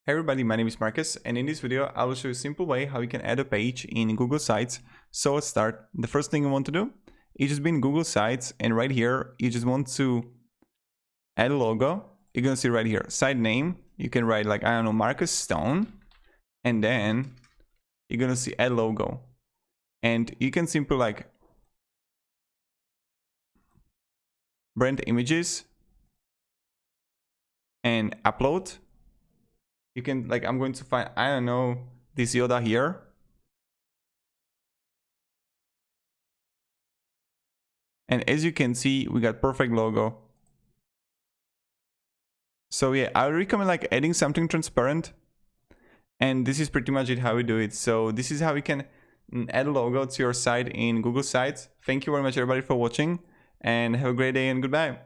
Hey everybody, my name is Marcus, and in this video I will show you a simple way how you can add a page in Google Sites. So let's start. The first thing you want to do is just be in Google Sites, and right here you just want to add a logo. You're gonna see right here, site name. You can write like, I don't know, Marcus Stone, and then you're gonna see add logo, and you can simply like brand images and upload. You can like, I'm going to find, I don't know, this Yoda here. And as you can see, we got perfect logo. So yeah, I recommend like adding something transparent. And this is pretty much it how we do it. So this is how you can add a logo to your site in Google Sites. Thank you very much everybody for watching, and have a great day and goodbye.